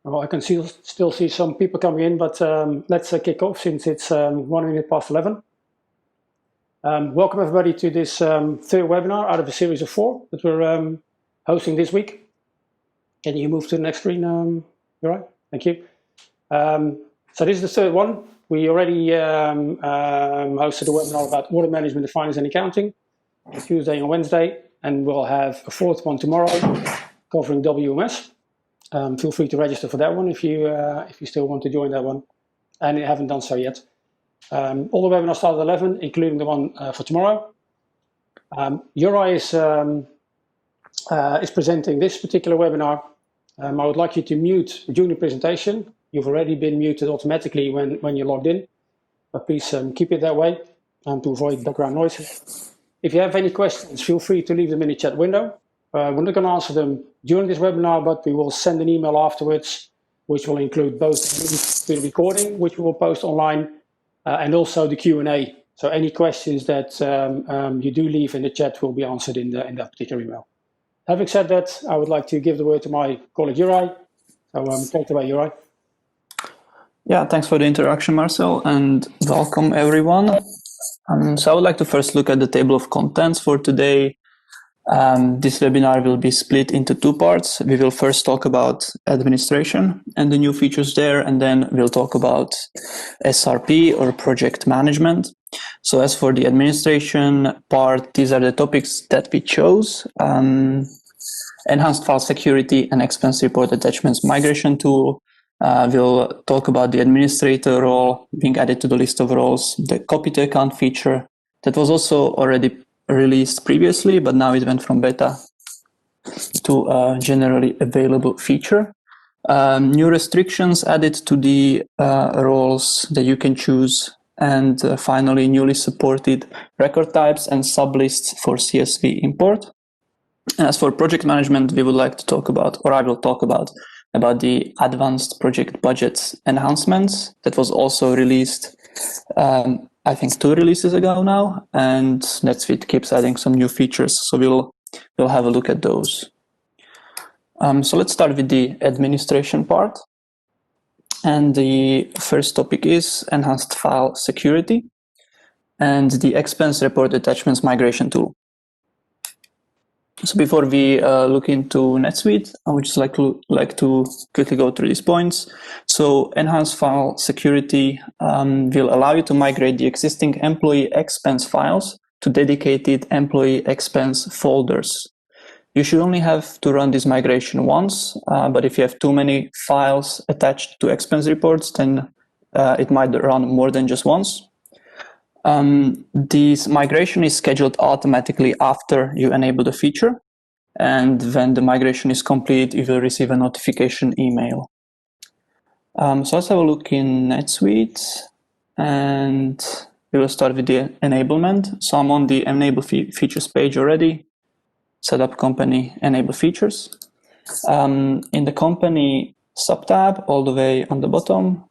Well, I can still see some people coming in, but let's kick off since it's 1 minute past 11. Welcome everybody to this third webinar out of a series of 4 that we're hosting this week. Can you move to the next screen, Juraj? Thank you. So this is the third one. We already hosted a webinar about order management, finance and accounting on Tuesday and Wednesday, and we'll have a fourth one tomorrow covering WMS. Feel free to register for that one if you still want to join that one, and you haven't done so yet. All the webinars start at 11, including the one for tomorrow. Juraj is presenting this particular webinar. I would like you to mute during the presentation. You've already been muted automatically when you logged in, but please keep it that way to avoid background noises. If you have any questions, feel free to leave them in the chat window. We're not going to answer them during this webinar, but we will send an email afterwards, which will include both the recording, which we will post online, and also the Q&A. So any questions that you do leave in the chat will be answered in that particular email. Having said that, I would like to give the word to my colleague Juraj. So take it away, Juraj. Yeah, thanks for the introduction, Marcel, and welcome everyone. So I would like to first look at the table of contents for today. This webinar will be split into 2 parts. We will first talk about administration and the new features there, and then we'll talk about SRP or project management. So as for the administration part, these are the topics that we chose. Enhanced file security and expense report attachments migration tool. We'll talk about the administrator role being added to the list of roles, the copy to account feature that was also already released previously, but now it went from beta to a generally available feature. New restrictions added to the roles that you can choose, and finally newly supported record types and sublists for CSV import. As for project management, we would like to talk about, or I will talk about the advanced project budgets enhancements that was also released I think 2 releases ago now, and NetSuite keeps adding some new features, so we'll have a look at those. So let's start with the administration part, and the first topic is enhanced file security and the expense report attachments migration tool. So before we look into NetSuite, I would just like to quickly go through these points. So enhanced file security will allow you to migrate the existing employee expense files to dedicated employee expense folders. You should only have to run this migration once, but if you have too many files attached to expense reports, then it might run more than just once. This migration is scheduled automatically after you enable the feature, and when the migration is complete, you will receive a notification email. So let's have a look in NetSuite, and we will start with the enablement. So I'm on the enable features page already. Set up company enable features. In the company subtab, all the way on the bottom,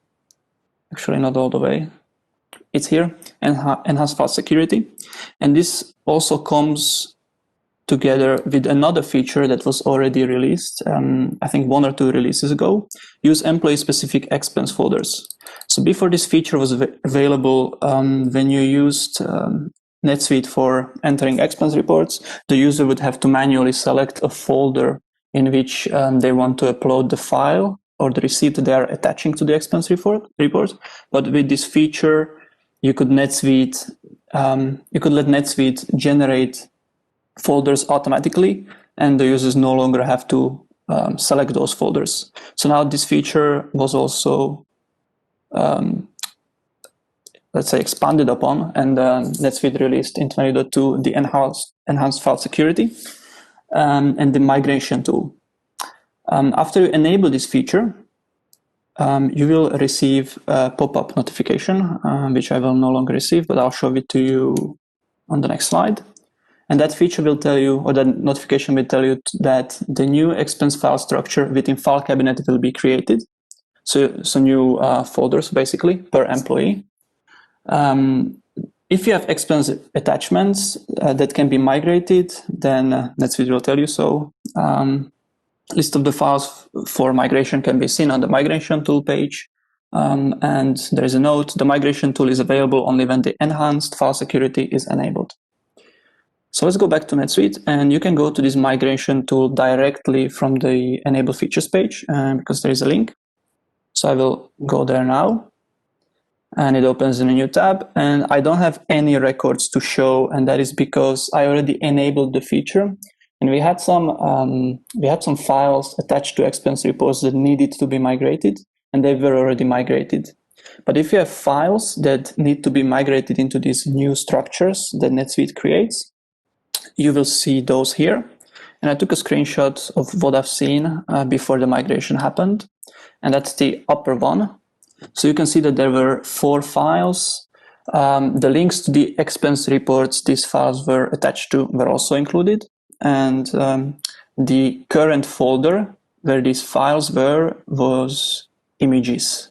actually not all the way, it's here, enhanced file security. And this also comes together with another feature that was already released, I think 1 or 2 releases ago, use employee-specific expense folders. So before this feature was available, when you used NetSuite for entering expense reports, the user would have to manually select a folder in which they want to upload the file or the receipt they are attaching to the expense report. But with this feature, you could let NetSuite generate folders automatically, and the users no longer have to select those folders. So now this feature was also, let's say, expanded upon, and NetSuite released in 20.2 the enhanced file security and the migration tool. After you enable this feature, you will receive a pop-up notification, which I will no longer receive, but I'll show it to you on the next slide. And that feature will tell you, or that notification will tell you that the new expense file structure within file cabinet will be created. So new folders basically per employee. If you have expense attachments that can be migrated, then NetSuite will tell you so. list of the files for migration can be seen on the migration tool page. And there is a note, the migration tool is available only when the enhanced file security is enabled. So let's go back to NetSuite, and you can go to this migration tool directly from the enable features page because there is a link. So I will go there now, and it opens in a new tab, and I don't have any records to show, and that is because I already enabled the feature. And we had some files attached to expense reports that needed to be migrated, and they were already migrated. But if you have files that need to be migrated into these new structures that NetSuite creates, you will see those here. And I took a screenshot of what I've seen before the migration happened, and that's the upper one. So you can see that there were 4 files. The links to the expense reports these files were attached to were also included. And the current folder where these files were was images.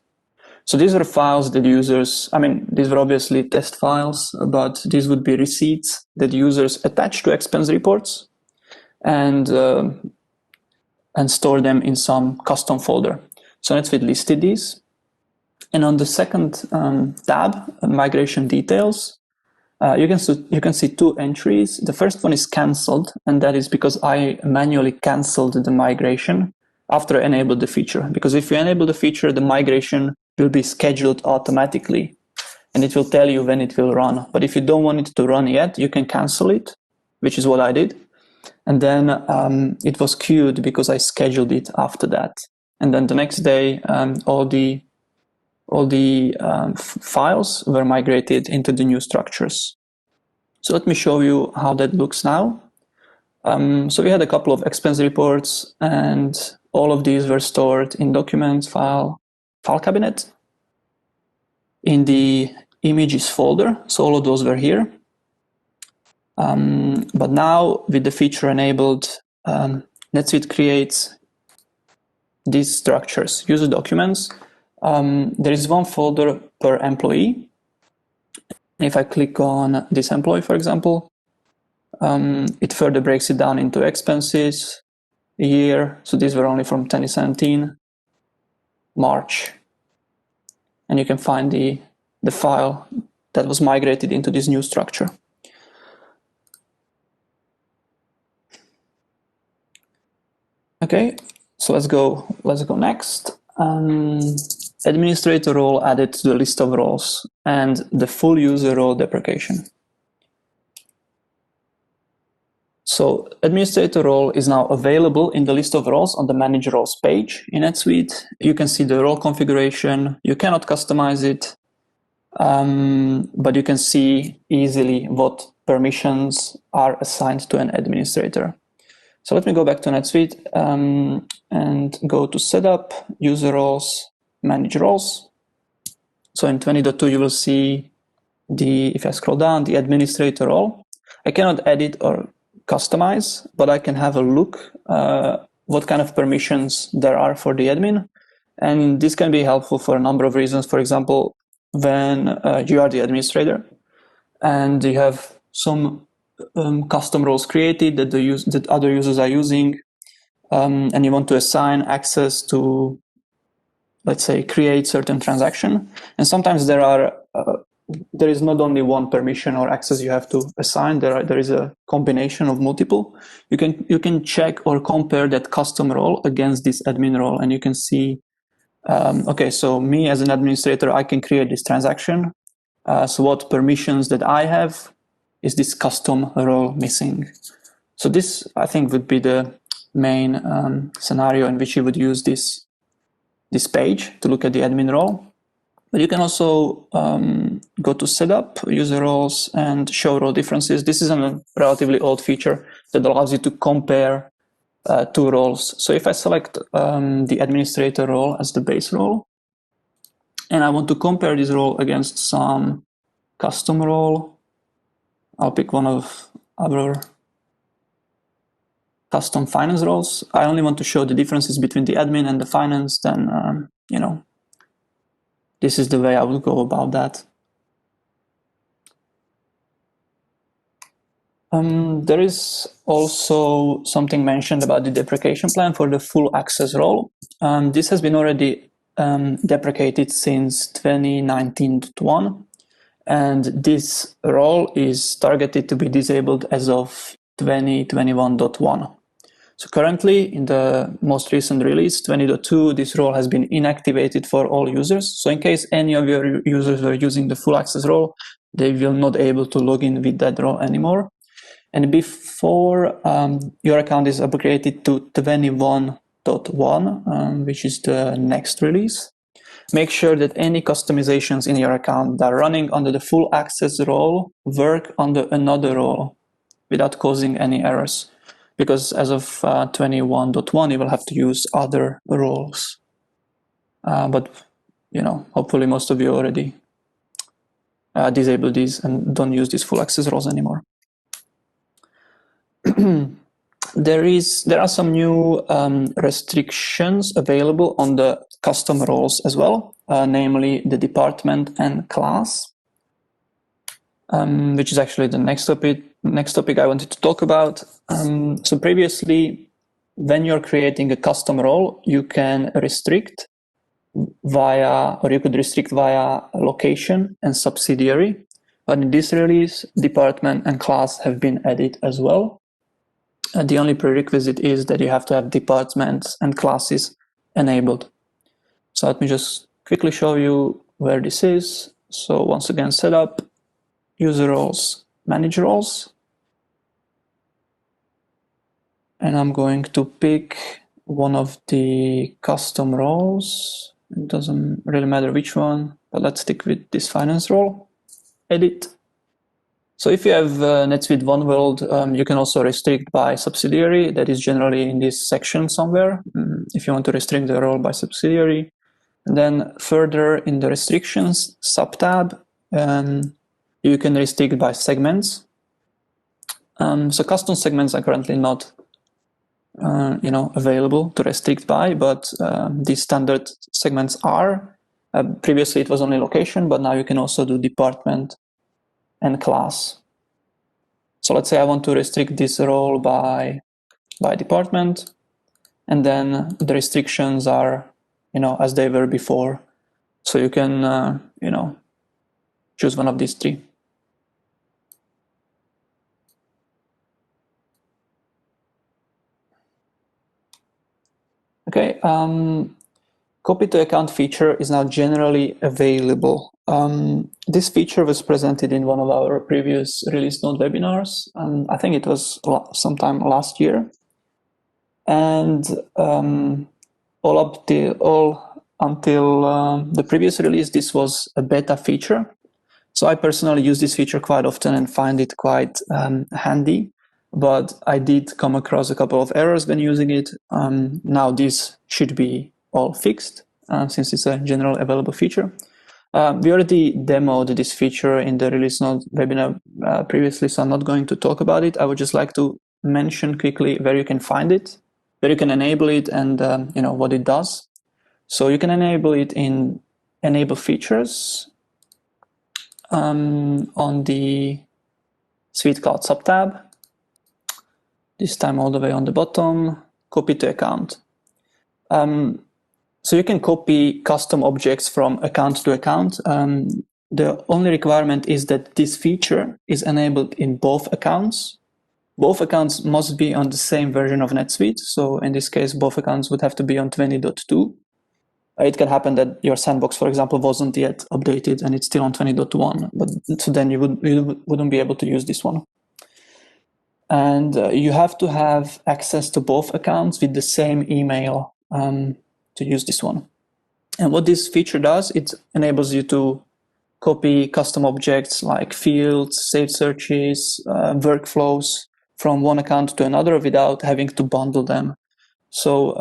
So these were files that users, these were obviously test files, but these would be receipts that users attach to expense reports and store them in some custom folder. So NetSuite listed these. And on the second tab, migration details, you can see 2 entries. The first one is cancelled, and that is because I manually cancelled the migration after I enabled the feature. Because if you enable the feature, the migration will be scheduled automatically, and it will tell you when it will run. But if you don't want it to run yet, you can cancel it, which is what I did. And then it was queued because I scheduled it after that. And then the next day, all the files were migrated into the new structures. So let me show you how that looks now. So we had a couple of expense reports, and all of these were stored in documents file cabinet in the images folder. So all of those were here. But now with the feature enabled, NetSuite creates these structures, user documents. There is 1 folder per employee. If I click on this employee, for example, it further breaks it down into expenses, year. So these were only from 2017, March. And you can find the file that was migrated into this new structure. Okay, so let's go next. Administrator role added to the list of roles and the full user role deprecation. So administrator role is now available in the list of roles on the manage roles page in NetSuite. You can see the role configuration. You cannot customize it, but you can see easily what permissions are assigned to an administrator. So let me go back to NetSuite and go to setup, user roles, manage roles. So in 20.2, you will see if I scroll down, the administrator role. I cannot edit or customize, but I can have a look what kind of permissions there are for the admin. And this can be helpful for a number of reasons. For example, when you are the administrator and you have some custom roles created that other users are using, and you want to assign access to, let's say, create certain transaction. And sometimes there is not only one permission or access you have to assign. There is a combination of multiple. You can check or compare that custom role against this admin role, and you can see, okay, so me as an administrator, I can create this transaction. So what permissions that I have is this custom role missing? So this, I think, would be the main scenario in which you would use this page to look at the admin role. But you can also go to setup, user roles, and show role differences. This is a relatively old feature that allows you to compare 2 roles. So if I select the administrator role as the base role, and I want to compare this role against some custom role, I'll pick one of our custom finance roles. I only want to show the differences between the admin and the finance, then, this is the way I would go about that. There is also something mentioned about the deprecation plan for the full access role. This has been already deprecated since 2019.1, and this role is targeted to be disabled as of 2021.1. So currently, in the most recent release, 20.2, this role has been inactivated for all users. So in case any of your users were using the full access role, they will not be able to log in with that role anymore. And before your account is upgraded to 21.1, which is the next release, make sure that any customizations in your account that are running under the full access role work under another role without causing any errors. Because as of 21.1, you will have to use other roles. But hopefully most of you already disable these and don't use these full access roles anymore. There are some new restrictions available on the custom roles as well, namely the department and class, which is actually the next topic I wanted to talk about. So previously, when you're creating a custom role, you can restrict via location and subsidiary. But in this release, department and class have been added as well. The only prerequisite is that you have to have departments and classes enabled. So let me just quickly show you where this is. So once again, setup, user roles, manage roles. And I'm going to pick one of the custom roles. It doesn't really matter which one, but let's stick with this finance role. Edit. So if you have NetSuite One World, you can also restrict by subsidiary. That is generally in this section somewhere. If you want to restrict the role by subsidiary, and then further in the restrictions subtab, you can restrict by segments. So custom segments are currently not, available to restrict by, but these standard segments are. Previously, it was only location, but now you can also do department and class. So let's say I want to restrict this role by department, and then the restrictions are, as they were before. So you can, choose one of these three. Okay, copy to account feature is now generally available. This feature was presented in one of our previous release note webinars, and I think it was sometime last year. And until the previous release, this was a beta feature. So I personally use this feature quite often and find it quite handy. But I did come across a couple of errors when using it. Now this should be all fixed since it's a general available feature. We already demoed this feature in the release note webinar previously, so I'm not going to talk about it. I would just like to mention quickly where you can find it, where you can enable it, and what it does. So you can enable it in Enable Features on the Suite Cloud subtab. This time all the way on the bottom, copy to account. So you can copy custom objects from account to account. The only requirement is that this feature is enabled in both accounts. Both accounts must be on the same version of NetSuite. So in this case, both accounts would have to be on 20.2. It can happen that your sandbox, for example, wasn't yet updated and it's still on 20.1, but so then you wouldn't be able to use this one. And you have to have access to both accounts with the same email to use this one. And what this feature does, it enables you to copy custom objects like fields, saved searches, workflows from one account to another without having to bundle them. So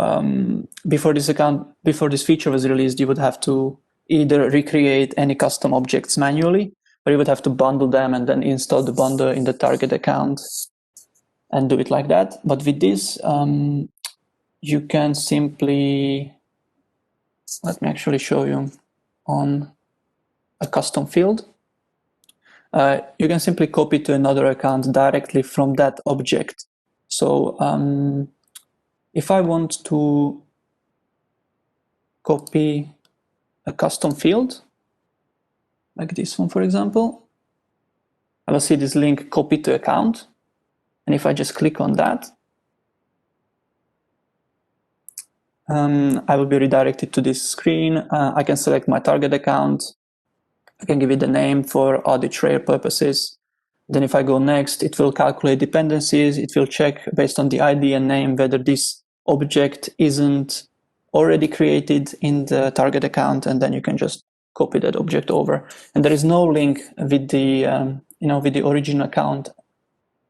before this feature was released, you would have to either recreate any custom objects manually, or you would have to bundle them and then install the bundle in the target account and do it like that. But with this, you can simply, let me actually show you on a custom field. you can simply copy to another account directly from that object. So if I want to copy a custom field, like this one, for example, I will see this link copy to account. And if I just click on that, I will be redirected to this screen. I can select my target account. I can give it a name for audit trail purposes. Then if I go next, it will calculate dependencies. It will check based on the ID and name whether this object isn't already created in the target account, and then you can just copy that object over. And there is no link with the with the origin account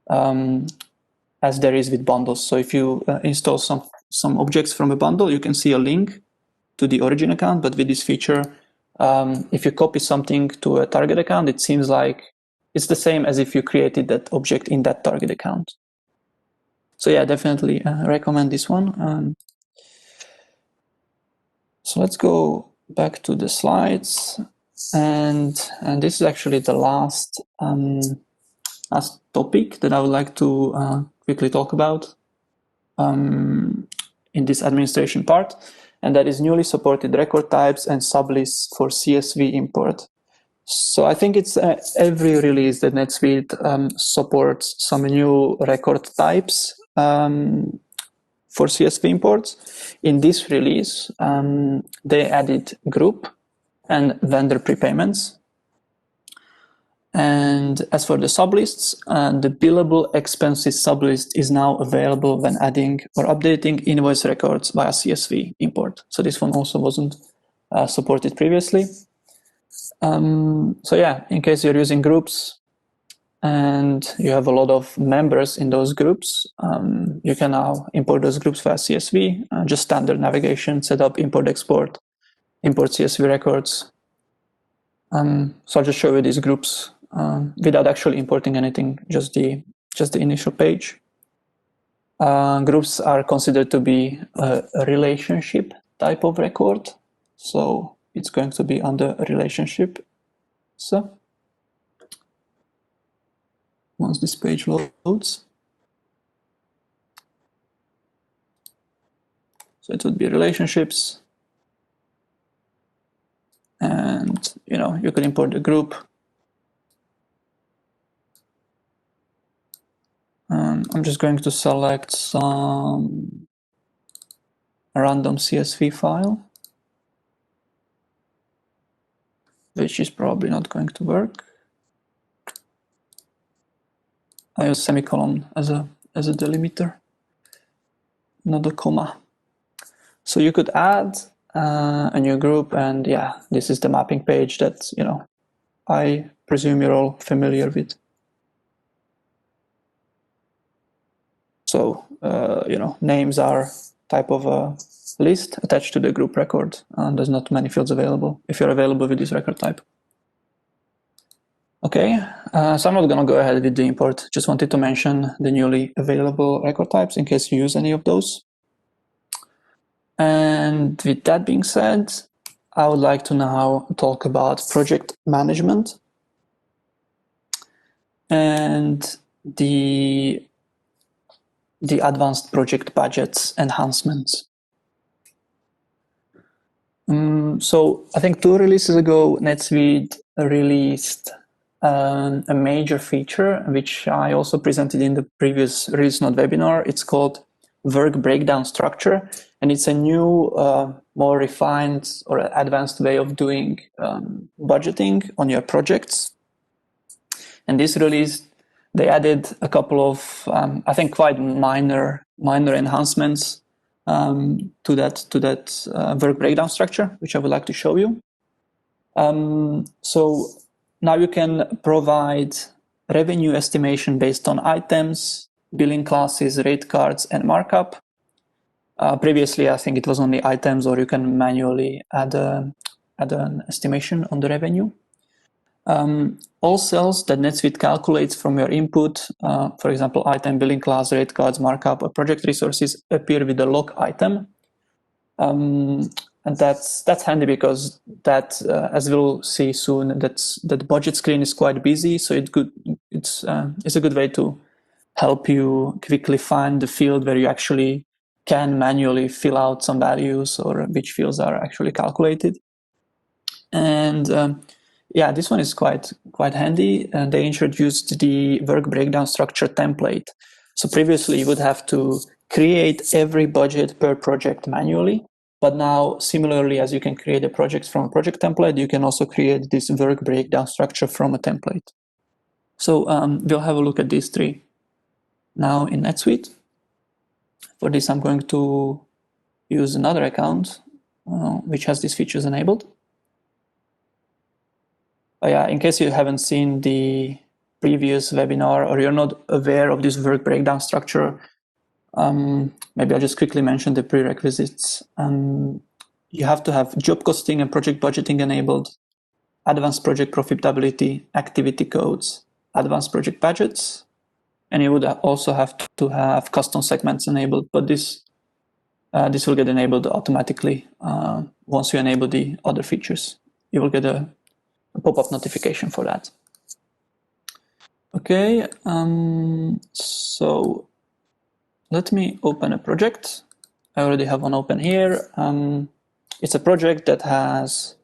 as there is with bundles. So if you install some objects from a bundle, you can see a link to the origin account, but with this feature, if you copy something to a target account, it seems like it's the same as if you created that object in that target account. So yeah, definitely recommend this one. So let's go back to the slides, and this is actually the last topic that I would like to quickly talk about in this administration part, and that is newly supported record types and sublists for CSV import. So I think it's every release that NetSuite supports some new record types for CSV imports. In this release, they added group and vendor prepayments. And as for the sublists, the billable expenses sublist is now available when adding or updating invoice records via CSV import. So this one also wasn't supported previously. So yeah, in case you're using groups and you have a lot of members in those groups, you can now import those groups via CSV, just standard navigation, set up, import, export, import CSV records. So I'll just show you these groups without actually importing anything, just the initial page. Groups are considered to be a relationship type of record, so it's going to be under relationship. So once this page loads, so it would be relationships, and you can import the group. I'm just going to select some random CSV file, which is probably not going to work. I use semicolon as a delimiter, not a comma. So you could add a new group, and yeah, this is the mapping page that I presume you're all familiar with. So names are type of a list attached to the group record, and there's not many fields available if you're available with this record type. Okay, so I'm not going to go ahead with the import. Just wanted to mention the newly available record types in case you use any of those. And with that being said, I would like to now talk about project management and the advanced project budgets enhancements. So I think 2 releases ago, NetSuite released a major feature, which I also presented in the previous Release Note webinar. It's called work breakdown structure, and it's a new, more refined or advanced way of doing budgeting on your projects. And this release, they added a couple of, I think, quite minor enhancements to that work breakdown structure, which I would like to show you. So now you can provide revenue estimation based on items, billing classes, rate cards, and markup. Previously, I think it was only items, or you can manually add an estimation on the revenue. All cells that NetSuite calculates from your input, for example, item, billing class, rate cards, markup, or project resources, appear with the log item. And that's handy because that, as we'll see soon, that budget screen is quite busy. So it's a good way to help you quickly find the field where you actually can manually fill out some values or which fields are actually calculated. And yeah, this one is quite handy. And they introduced the work breakdown structure template. So previously you would have to create every budget per project manually. But now, similarly, as you can create a project from a project template, you can also create this work breakdown structure from a template. So we'll have a look at these three now in NetSuite. For this, I'm going to use another account which has these features enabled. Yeah, in case you haven't seen the previous webinar or you're not aware of this work breakdown structure, maybe I'll just quickly mention the prerequisites. You have to have job costing and project budgeting enabled, advanced project profitability, activity codes, advanced project budgets, and you would also have to have custom segments enabled, but this will get enabled automatically once you enable the other features. You will get a pop-up notification for that. Okay, so let me open a project. I already have one open here. It's a project that has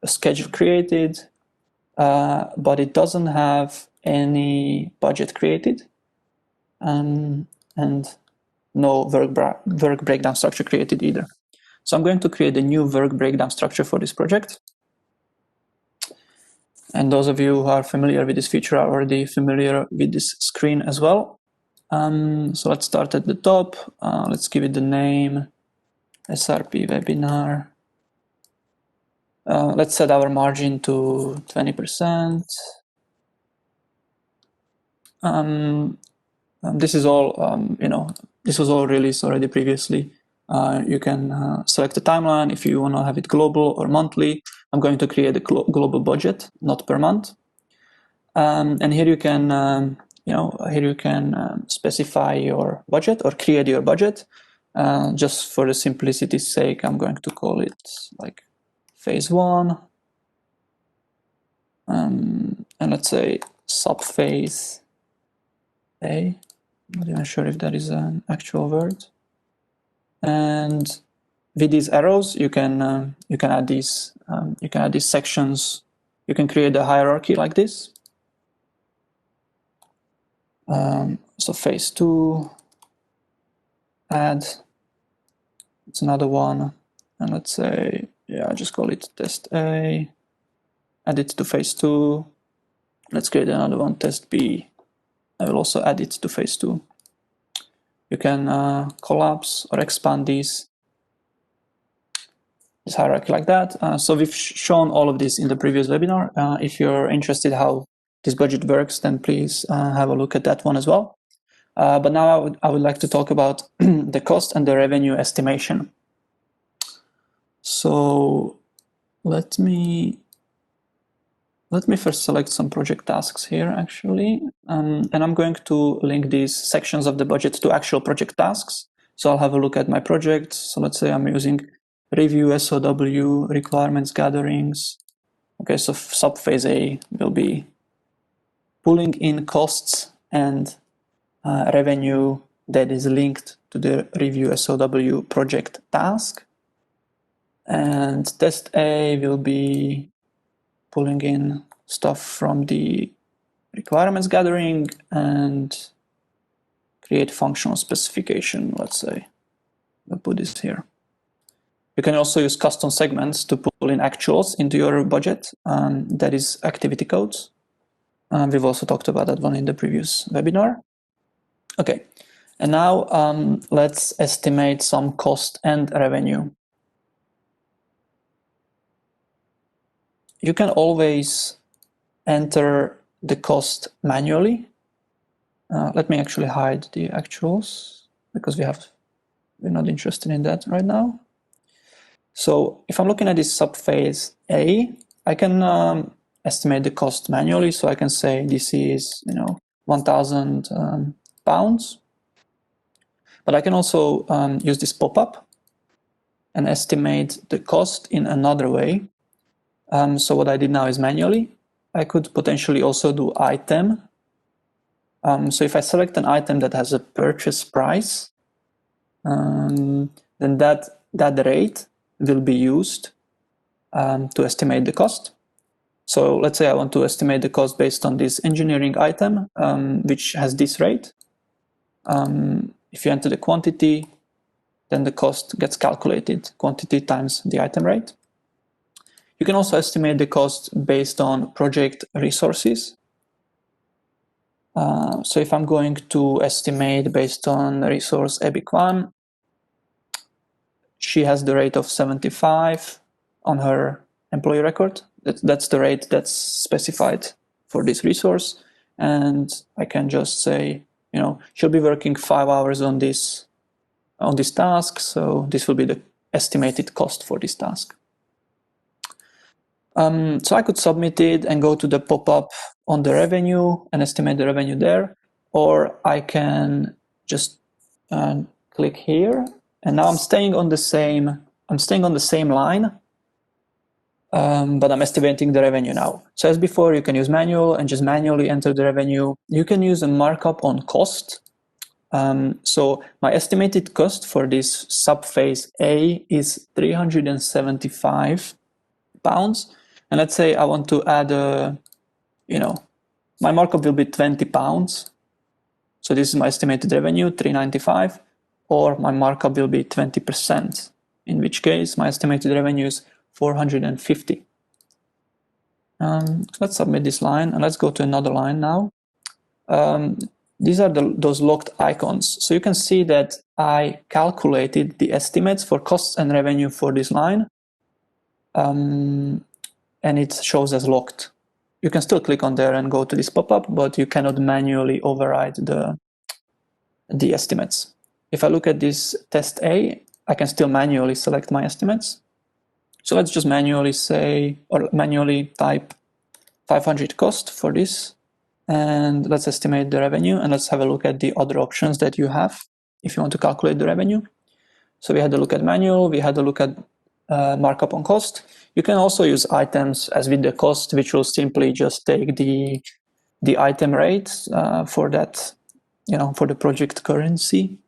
a schedule created, but it doesn't have any budget created, and no work breakdown structure created either. So I'm going to create a new work breakdown structure for this project. And those of you who are familiar with this feature are already familiar with this screen as well. So let's start at the top. Let's give it the name SRP webinar. Let's set our margin to 20%. This is all, this was all released already previously. You can select the timeline if you want to have it global or monthly. I'm going to create a global budget, not per month. And here you can, specify your budget or create your budget. Just for the simplicity's sake, I'm going to call it like phase 1. And let's say subphase A. I'm not even sure if that is an actual word. And with these arrows, you can add these sections. You can create a hierarchy like this. So phase 2, add. It's another one, and let's say, yeah, just call it test A. Add it to phase 2. Let's create another one, test B. I will also add it to phase 2. You can collapse or expand this hierarchy like that. So we've shown all of this in the previous webinar. If you're interested how this budget works, then please have a look at that one as well. But now I would like to talk about the cost and the revenue estimation. So let me first select some project tasks here, actually. And I'm going to link these sections of the budget to actual project tasks. So I'll have a look at my project. So let's say I'm using review SOW, requirements gatherings. Okay, so subphase A will be pulling in costs and revenue that is linked to the review SOW project task. And test A will be pulling in stuff from the requirements gathering and create functional specification, let's say. I'll put this here. You can also use custom segments to pull in actuals into your budget. That is activity codes. We've also talked about that one in the previous webinar. Okay, and now let's estimate some cost and revenue. You can always enter the cost manually. Let me actually hide the actuals because we're not interested in that right now. So if I'm looking at this subphase A, I can estimate the cost manually. So I can say this is 1,000 pounds. But I can also use this pop-up and estimate the cost in another way. So what I did now is manually. I could potentially also do item. So if I select an item that has a purchase price, then that rate will be used to estimate the cost. So let's say I want to estimate the cost based on this engineering item, which has this rate. If you enter the quantity, then the cost gets calculated, quantity times the item rate. You can also estimate the cost based on project resources. So if I'm going to estimate based on resource EBIC1, she has the rate of 75 on her employee record. That's the rate that's specified for this resource. And I can just say, she'll be working 5 hours on this task. So this will be the estimated cost for this task. So I could submit it and go to the pop-up on the revenue and estimate the revenue there, or I can just click here, and now I'm staying on the same line, but I'm estimating the revenue now. So as before, you can use manual and just manually enter the revenue. You can use a markup on cost. So my estimated cost for this subphase A is 375 pounds. And let's say I want to add my markup will be 20 pounds. So this is my estimated revenue, 395, or my markup will be 20%, in which case my estimated revenue is 450. Let's submit this line and let's go to another line now. These are those locked icons. So you can see that I calculated the estimates for costs and revenue for this line. And it shows as locked. You can still click on there and go to this pop-up, but you cannot manually override the estimates. If I look at this test A, I can still manually select my estimates. So let's just manually type 500 cost for this, and let's estimate the revenue, and let's have a look at the other options that you have if you want to calculate the revenue. So we had a look at manual, we had a look at markup on cost. You can also use items as with the cost, which will simply just take the item rate for that, for the project currency.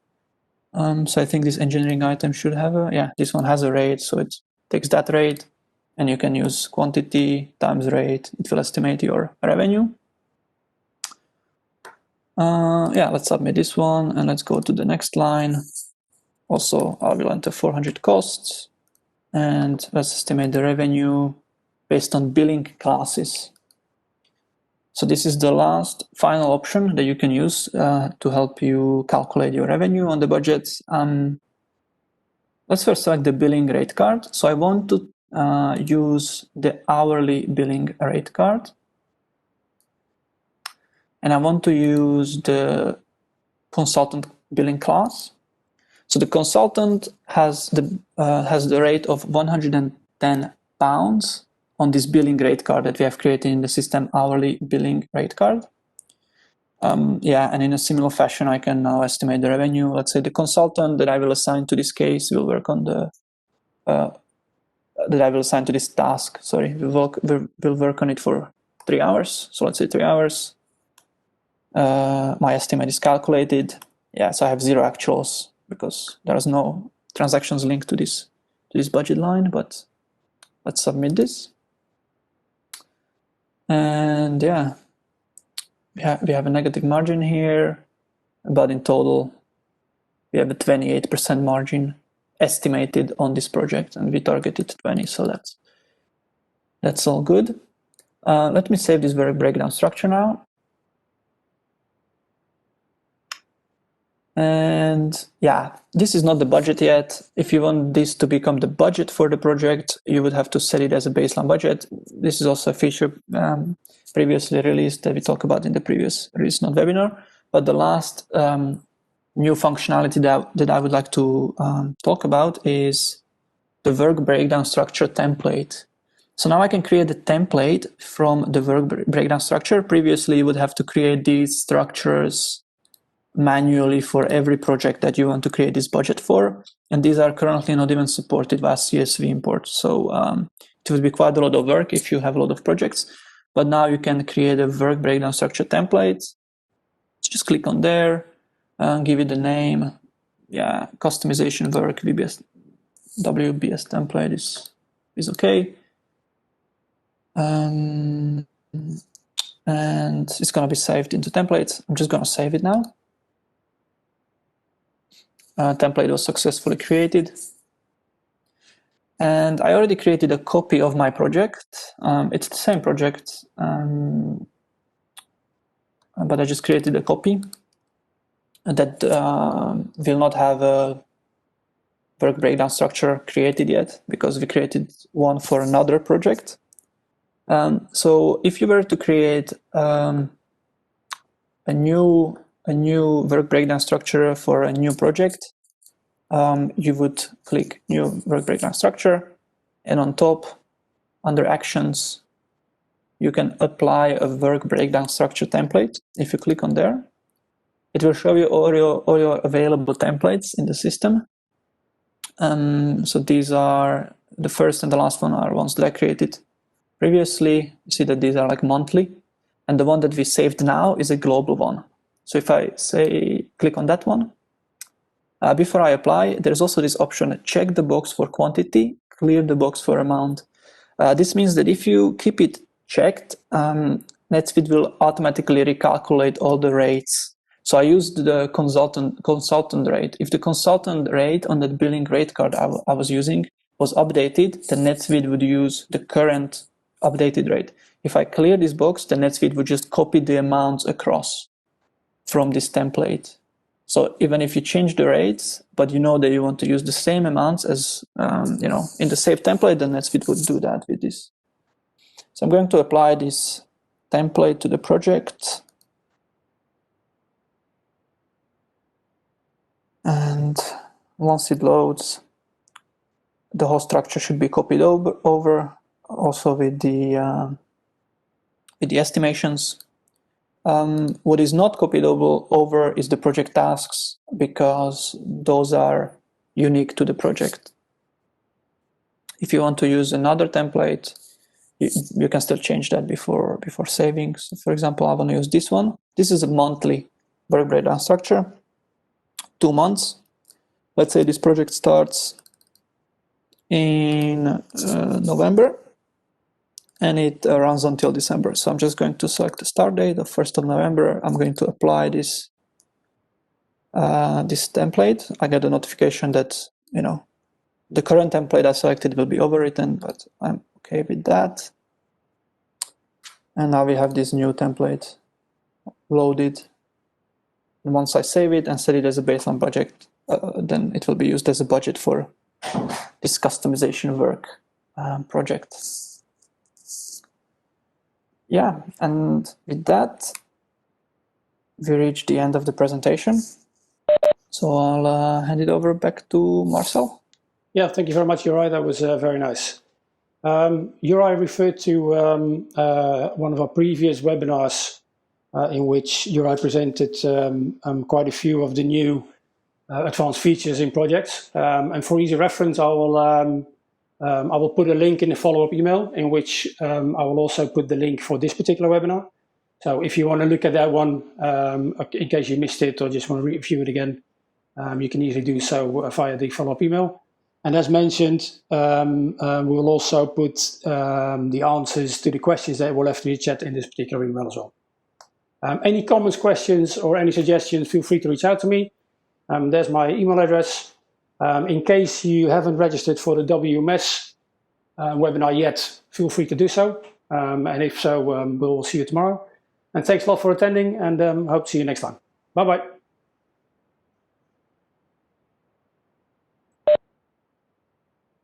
So I think this engineering item should have this one has a rate, so it takes that rate, and you can use quantity times rate. It will estimate your revenue. Let's submit this one, and let's go to the next line. Also, I will enter 400 costs. And let's estimate the revenue based on billing classes. So this is the last final option that you can use to help you calculate your revenue on the budget. Let's first select the billing rate card. So I want to use the hourly billing rate card. And I want to use the consultant billing class. So the consultant has the rate of 110 pounds on this billing rate card that we have created in the system hourly billing rate card. And in a similar fashion, I can now estimate the revenue. Let's say the consultant that I will assign to this case will work on this task. Sorry, will work on it for 3 hours. So let's say 3 hours. My estimate is calculated. So I have 0 actuals, because there is no transactions linked to this budget line, but let's submit this. And we have a negative margin here, but in total, we have a 28% margin estimated on this project, and we targeted 20, so that's all good. Let me save this work breakdown structure now. And this is not the budget yet. If you want this to become the budget for the project, you would have to set it as a baseline budget. This is also a feature previously released that we talked about in the previous Release Note webinar. But the last new functionality that I would like to talk about is the work breakdown structure template. So now I can create a template from the work breakdown structure. Previously, you would have to create these structures manually for every project that you want to create this budget for. And these are currently not even supported via CSV import. So it would be quite a lot of work if you have a lot of projects. But now you can create a work breakdown structure template. Just click on there and give it the name. Yeah, customization work WBS template is okay. And it's going to be saved into templates. I'm just going to save it now. Template was successfully created. And I already created a copy of my project. It's the same project, but I just created a copy that will not have a work breakdown structure created yet, because we created one for another project. So if you were to create a new work breakdown structure for a new project, you would click new work breakdown structure, and on top, under actions, you can apply a work breakdown structure template. If you click on there, it will show you all your available templates in the system. So these are the first and the last one are ones that I created previously. You see that these are like monthly, and the one that we saved now is a global one. So if I say click on that one, before I apply, there's also this option, check the box for quantity, clear the box for amount. This means that if you keep it checked, NetSuite will automatically recalculate all the rates. So I used the consultant rate. If the consultant rate on that billing rate card I was using was updated, then NetSuite would use the current updated rate. If I clear this box, then NetSuite would just copy the amounts across from this template. So even if you change the rates, but you know that you want to use the same amounts as in the saved template, then NetSuite would do that with this. So I'm going to apply this template to the project. And once it loads, the whole structure should be copied over also with the estimations. What is not copied over is the project tasks, because those are unique to the project. If you want to use another template, you can still change that before saving. So for example, I want to use this one. This is a monthly work breakdown structure, 2 months. Let's say this project starts in November, and it runs until December. So I'm just going to select the start date of 1st of November. I'm going to apply this template. I get a notification that the current template I selected will be overwritten, but I'm okay with that. And now we have this new template loaded. And once I save it and set it as a baseline budget, then it will be used as a budget for this customization work project. Yeah, and with that, we reached the end of the presentation. So I'll hand it over back to Marcel. Yeah, thank you very much, Juraj. That was very nice. Juraj referred to one of our previous webinars in which Juraj presented quite a few of the new advanced features in projects. And for easy reference, I will put a link in the follow-up email, in which I will also put the link for this particular webinar. So if you want to look at that one, in case you missed it or just want to review it again, you can easily do so via the follow-up email. And as mentioned, we will also put the answers to the questions that were left in the chat in this particular email as well. Any comments, questions, or any suggestions, feel free to reach out to me. There's my email address. In case you haven't registered for the WMS webinar yet, feel free to do so. And if so, we'll see you tomorrow. And thanks a lot for attending, and hope to see you next time. Bye-bye.